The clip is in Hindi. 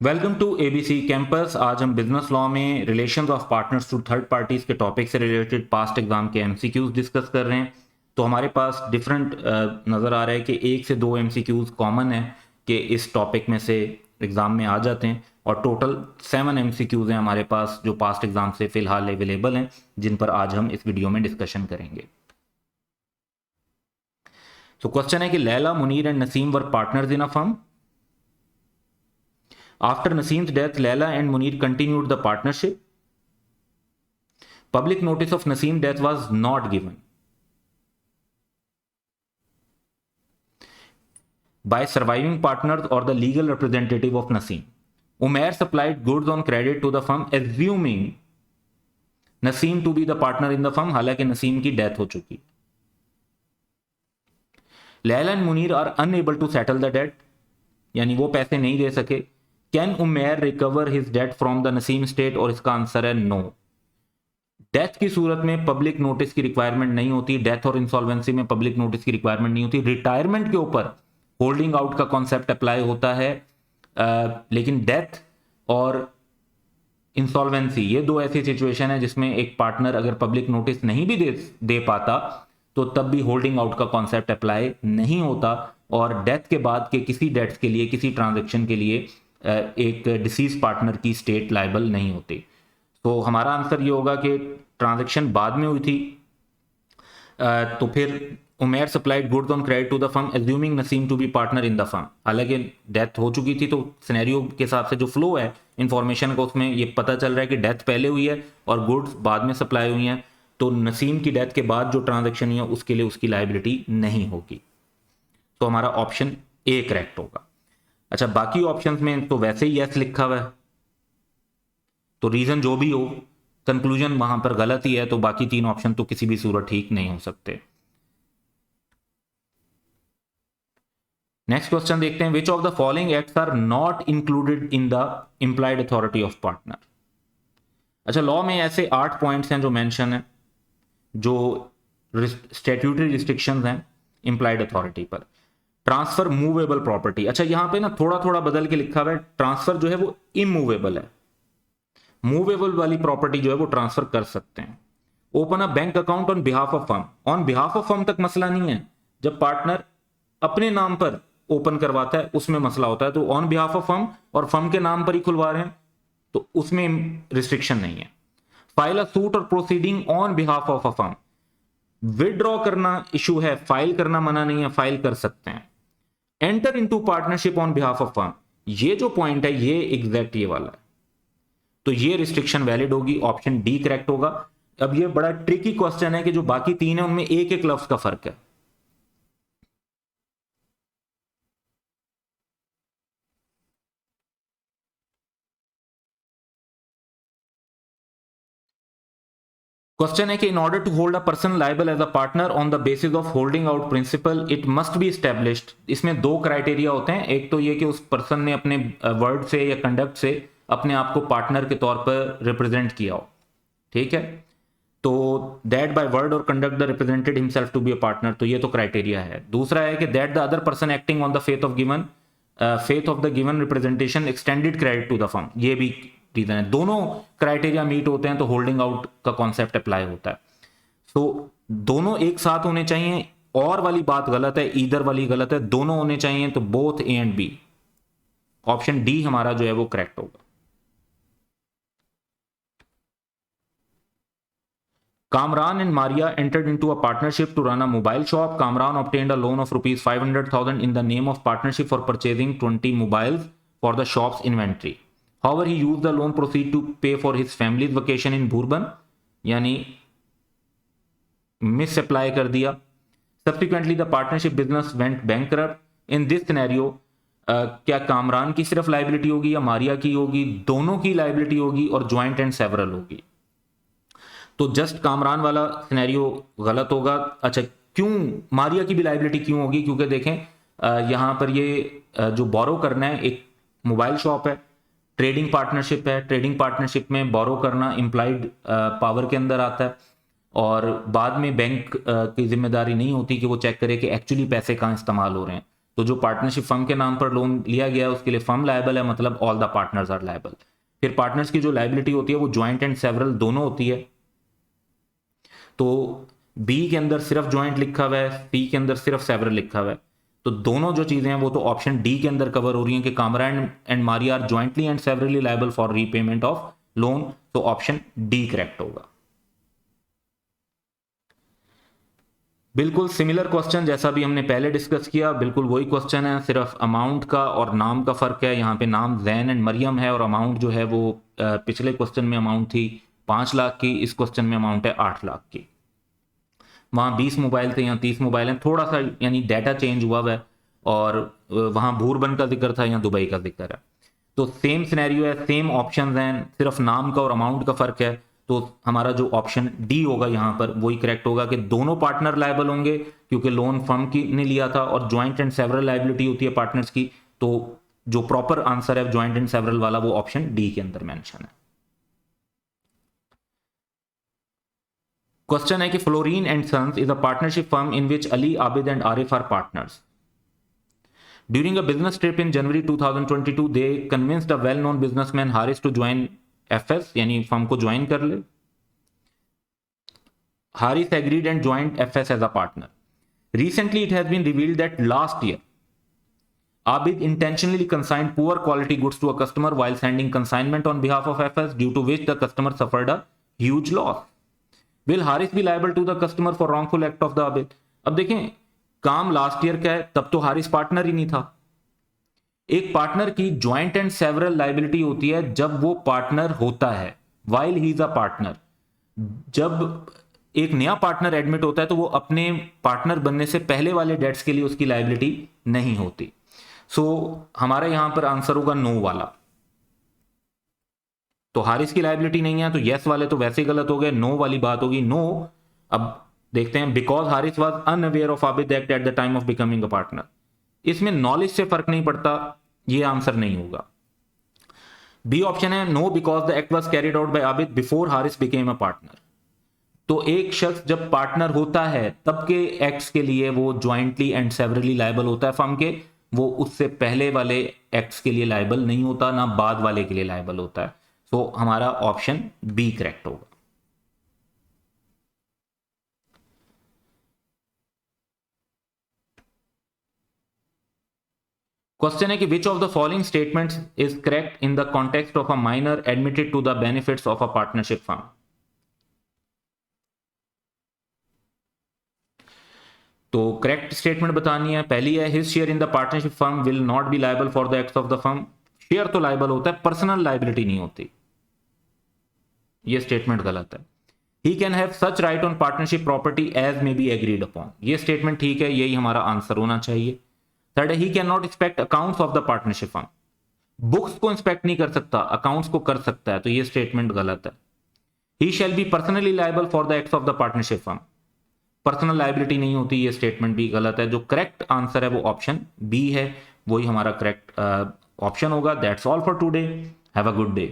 Welcome to ABC campus. आज हम बिजनेस लॉ में relations of partners to third parties के टॉपिक से रिलेटेड पास्ट एग्जाम के एमसीक्यूज डिस्कस कर रहे हैं। तो हमारे पास डिफरेंट नज़र आ रहा है कि 1 से 2 एमसीक्यूज कॉमन है कि इस टॉपिक में से एग्ज़ाम में आ जाते हैं, और टोटल 7 एमसीक्यूज हैं हमारे पास जो पास्ट एग्जाम से फ़िलहाल अवेलेबल हैं, जिन पर आज हम इस वीडियो में डिस्कशन करेंगे। तो क्वेश्चन है कि Laila, Munir and Naseem were partners in a firm. After Naseem's death, Laila and Munir continued the partnership. Public notice of Naseem's death was not given by surviving partners or the legal representative of Naseem. Umair supplied goods on credit to the firm, assuming Naseem to be the partner in the firm, हालांकि नसीम की डेथ हो चुकी। Laila and Munir are unable to settle the debt, यानी वो पैसे नहीं दे सके। Can Umair recover his debt from the Naseem estate, और इसका आंसर है नो। डेथ की सूरत में पब्लिक नोटिस की रिक्वायरमेंट नहीं होती, डेथ और इंसॉल्वेंसी में पब्लिक नोटिस की रिक्वायरमेंट नहीं होती। रिटायरमेंट के ऊपर होल्डिंग आउट का कॉन्सेप्ट अप्लाई होता है, लेकिन डेथ और इंसॉल्वेंसी ये दो ऐसी सिचुएशन है जिसमें एक पार्टनर अगर पब्लिक नोटिस नहीं भी दे पाता तो तब भी होल्डिंग आउट का कॉन्सेप्ट अप्लाई नहीं होता, और डेथ के बाद के किसी डेट्स के लिए, किसी ट्रांजेक्शन के लिए एक डिसीज पार्टनर की स्टेट लायबल नहीं होती। तो हमारा आंसर ये होगा कि ट्रांजैक्शन बाद में हुई थी, तो फिर Umair supplied goods on credit to the firm assuming Naseem to be partner in the firm. हालांकि डेथ हो चुकी थी, तो सिनेरियो के हिसाब से जो फ्लो है इंफॉर्मेशन का उसमें ये पता चल रहा है कि डेथ पहले हुई है और गुड्स बाद में सप्लाई हुई हैं, तो नसीम की डेथ के बाद जो ट्रांजैक्शन हुई है उसके लिए उसकी लायबिलिटी नहीं होगी। तो हमारा ऑप्शन ए करेक्ट होगा। अच्छा, बाकी ऑप्शंस में तो वैसे ही यस लिखा हुआ है, तो रीजन जो भी हो, कंक्लूजन वहां पर गलत ही है, तो बाकी 3 ऑप्शन तो किसी भी सूरत ठीक नहीं हो सकते। नेक्स्ट क्वेश्चन देखते हैं, which of the following acts are not included in the implied authority of partner. अच्छा, लॉ में ऐसे 8 पॉइंट्स हैं जो मेंशन है, जो स्टैट्यूटरी रिस्ट्रिक्शंस हैं इंप्लाइड अथॉरिटी पर। ट्रांसफर मूवेबल प्रॉपर्टी, अच्छा यहां पे ना थोड़ा थोड़ा बदल के लिखा हुआ है, ट्रांसफर जो है वो इमूवेबल है, मूवेबल वाली प्रॉपर्टी जो है वो ट्रांसफर कर सकते हैं। Open a bank account on behalf of firm, on behalf of firm तक मसला नहीं है, जब पार्टनर अपने नाम पर ओपन करवाता है उसमें मसला होता है। तो ऑन बिहाफ ऑफ फर्म और फर्म के नाम पर ही खुलवा रहे हैं तो उसमें रिस्ट्रिक्शन नहीं है। फाइल अ सूट और proceeding on behalf of a firm, withdraw करना इशू है, फाइल करना मना नहीं है, फाइल कर सकते हैं। Enter into partnership on behalf of firm, ये जो पॉइंट है ये एग्जैक्ट ये वाला है, तो ये रिस्ट्रिक्शन वैलिड होगी, ऑप्शन डी करेक्ट होगा। अब ये बड़ा ट्रिकी क्वेश्चन है कि जो बाकी 3 है उनमें एक एक लफ्ज का फर्क है। क्वेश्चन है कि in order to hold a person liable as a partner on the basis of holding out principle it must be established. इसमें 2 क्राइटेरिया होते हैं, एक तो ये कि उस पर्सन ने अपने वर्ड से या कंडक्ट से अपने आप को पार्टनर के तौर पर रिप्रेजेंट किया हो, ठीक है, तो दैट बाय वर्ड और conduct the represented himself to be a partner, तो ये तो क्राइटेरिया है। दूसरा है कि that the other person acting on the faith of the given representation extended credit to the firm, ये भी रीजन है। दोनों क्राइटेरिया मीट होते हैं तो होल्डिंग आउट का कॉन्सेप्ट अप्लाई होता है। तो दोनों एक साथ होने चाहिए, और वाली बात गलत है, ईदर वाली गलत है, दोनों होने चाहिए, तो both A and B, option D हमारा जो है वो करेक्ट होगा। Kamran and Maria entered into a partnership to run a mobile shop. Kamran obtained a loan of rupees 500,000 in the name of partnership for purchasing 20 mobiles for the shop's inventory. However, he used the loan proceed to pay for his family's vacation in Bourbon, यानी मिसअप्लाई कर दिया। Subsequently, the partnership business went bankrupt. In this scenario, क्या कामरान की सिर्फ लाइबिलिटी होगी या मारिया की होगी? दोनों की लाइबिलिटी होगी और ज्वाइंट एंड सेवरल होगी, तो जस्ट कामरान वाला सिनेरियो गलत होगा। अच्छा, क्यों मारिया की भी लाइबिलिटी क्यों होगी? क्योंकि देखें यहां पर ये जो बोरो करना है, एक मोबाइल शॉप है, ट्रेडिंग पार्टनरशिप है, ट्रेडिंग पार्टनरशिप में बोरो करना इंप्लाइड पावर के अंदर आता है, और बाद में बैंक की जिम्मेदारी नहीं होती कि वो चेक करे कि एक्चुअली पैसे कहाँ इस्तेमाल हो रहे हैं। तो जो पार्टनरशिप फर्म के नाम पर लोन लिया गया है उसके लिए फर्म लायबल है, मतलब all the partners are liable. फिर पार्टनर्स की जो लायबिलिटी होती है वो ज्वाइंट एंड सेवरल दोनों होती है। तो बी के अंदर सिर्फ ज्वाइंट लिखा हुआ है, सी के अंदर सिर्फ सेवरल लिखा हुआ है, तो दोनों जो चीजें हैं वो तो ऑप्शन डी के अंदर कवर हो रही हैं कि Kamra and Maria are jointly and severally liable for repayment of loan, तो ऑप्शन डी करेक्ट होगा। बिल्कुल सिमिलर क्वेश्चन जैसा भी हमने पहले डिस्कस किया, बिल्कुल वही क्वेश्चन है, सिर्फ अमाउंट का और नाम का फर्क है। यहाँ पे नाम जैन एंड मरियम है और अमाउंट जो है वो पिछले क्वेश्चन में अमाउंट थी 5 लाख की, इस क्वेश्चन में अमाउंट है 8 लाख की। वहाँ 20 मोबाइल थे, यहाँ 30 मोबाइल हैं, थोड़ा सा यानी डाटा चेंज हुआ है, और वहाँ भूरबन का जिक्र था, यहाँ दुबई का जिक्र है। तो सेम सिनेरियो है, सेम ऑप्शंस हैं, सिर्फ नाम का और अमाउंट का फर्क है। तो हमारा जो ऑप्शन डी होगा यहाँ पर वही करेक्ट होगा कि दोनों पार्टनर लायबल होंगे, क्योंकि लोन फर्म की ने लिया था और ज्वाइंट एंड सेवरल लायबिलिटी होती है पार्टनर्स की। तो जो प्रॉपर आंसर है ज्वाइंट एंड सेवरल वाला वो ऑप्शन डी के अंदर मेंशन है। क्वेश्चन है कि Florin and sons is a partnership firm in which Ali, Abid and Arif are partners. During a business trip in January 2022, they convinced a well-known businessman Haris to join FS, यानी फर्म को ज्वाइन कर ले। Haris agreed and joined FS as a partner. Recently, it has been revealed that last year, Abid intentionally consigned poor quality goods to a customer while sending consignment on behalf of FS, due to which the customer suffered a huge loss. Will Haris be liable to the customer for wrongful act of the Abid? अब देखें, काम लास्ट ईयर का है, तब तो हारिस पार्टनर ही नहीं था। एक पार्टनर की ज्वाइंट एंड सेवरल लायबिलिटी होती है जब वो पार्टनर होता है, while he is a partner. जब एक नया पार्टनर एडमिट होता है तो वो अपने पार्टनर बनने से पहले वाले डेट्स के लिए उसकी लायबिलिटी नहीं होती। सो हमारा यहां पर आंसर होगा नो वाला। तो हारिस की लायबिलिटी नहीं है, तो यस वाले तो वैसे ही गलत हो गए, नो वाली बात होगी नो। अब देखते हैं, because Haris was unaware of Abid act at the time of becoming a partner, इसमें नॉलेज से फर्क नहीं पड़ता, ये आंसर नहीं होगा। बी ऑप्शन है no because the act was carried out by Abid before Haris became a partner. तो एक शख्स जब पार्टनर होता है तब के एक्ट्स के लिए वो ज्वाइंटली एंड सेवरली लायबल होता है फर्म के, वो उससे पहले वाले एक्ट्स के लिए लायबल नहीं होता, ना बाद वाले के लिए लायबल होता है। तो हमारा ऑप्शन बी करेक्ट होगा। क्वेश्चन है कि which of the following statements is correct in the context of a minor admitted to the benefits of a partnership firm. तो करेक्ट स्टेटमेंट बतानी है। पहली है his share in the partnership firm will not be liable for the acts of the firm. Share तो लायबल होता है, पर्सनल लायबिलिटी नहीं होती, ये स्टेटमेंट गलत है। He can have such right on partnership property as may be agreed upon, ये स्टेटमेंट ठीक है, यही हमारा आंसर होना चाहिए। थर्ड है he can not inspect accounts of the partnership firm, books को इंस्पेक्ट नहीं कर सकता, अकाउंट्स को कर सकता है, तो ये स्टेटमेंट गलत है। He shall be personally liable for the acts of the partnership firm, personal liability नहीं होती, ये स्टेटमेंट भी गलत है। जो करेक्ट आंसर है वो ऑप्शन बी है, वही हमारा करेक्ट ऑप्शन होगा। That's all for today, have a good day.